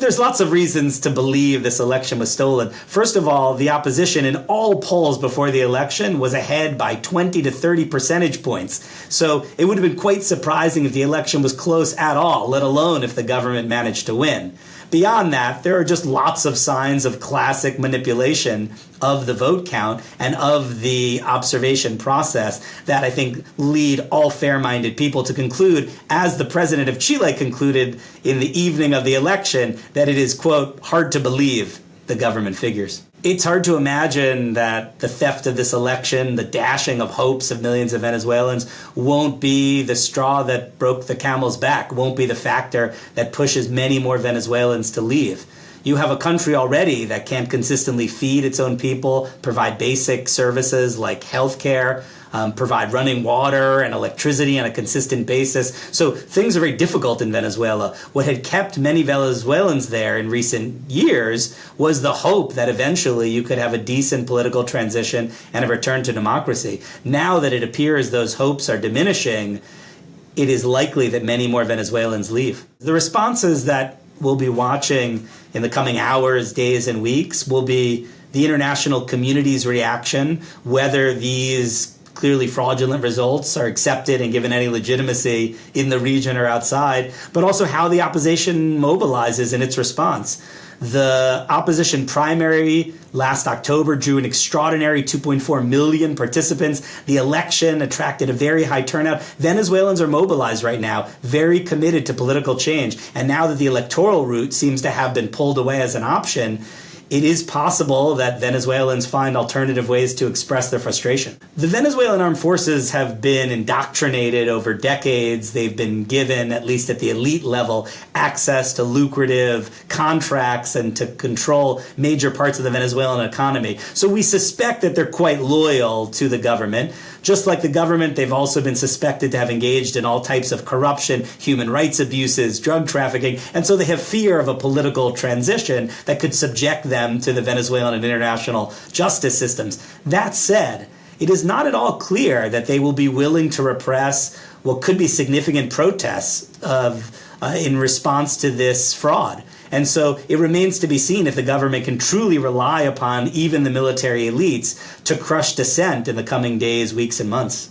There's lots of reasons to believe this election was stolen. First of all, the opposition in all polls before the election was ahead by 20 to 30 percentage points. So it would have been quite surprising if the election was close at all, let alone if the government managed to win. Beyond that, there are just lots of signs of classic manipulation of the vote count and of the observation process that I think lead all fair-minded people to conclude, as the president of Chile concluded in the evening of the election, that it is, quote, hard to believe the government figures. It's hard to imagine that the theft of this election, the dashing of hopes of millions of Venezuelans, won't be the straw that broke the camel's back, won't be the factor that pushes many more Venezuelans to leave. You have a country already that can't consistently feed its own people, provide basic services like healthcare, provide running water and electricity on a consistent basis. So things are very difficult in Venezuela. What had kept many Venezuelans there in recent years was the hope that eventually you could have a decent political transition and a return to democracy. Now that it appears those hopes are diminishing, it is likely that many more Venezuelans leave. The responses that we'll be watching in the coming hours, days, and weeks will be the international community's reaction, whether these clearly fraudulent results are accepted and given any legitimacy in the region or outside, but also how the opposition mobilizes in its response. The opposition primary last October drew an extraordinary 2.4 million participants. The election attracted a very high turnout. Venezuelans are mobilized right now, very committed to political change. And now that the electoral route seems to have been pulled away as an option, it is possible that Venezuelans find alternative ways to express their frustration. The Venezuelan armed forces have been indoctrinated over decades. They've been given, at least at the elite level, access to lucrative contracts and to control major parts of the Venezuelan economy. So we suspect that they're quite loyal to the government. Just like the government, they've also been suspected to have engaged in all types of corruption, human rights abuses, drug trafficking, and so they have fear of a political transition that could subject them to the Venezuelan and international justice systems. That said, it is not at all clear that they will be willing to repress what could be significant protests in response to this fraud. And so it remains to be seen if the government can truly rely upon even the military elites to crush dissent in the coming days, weeks, and months.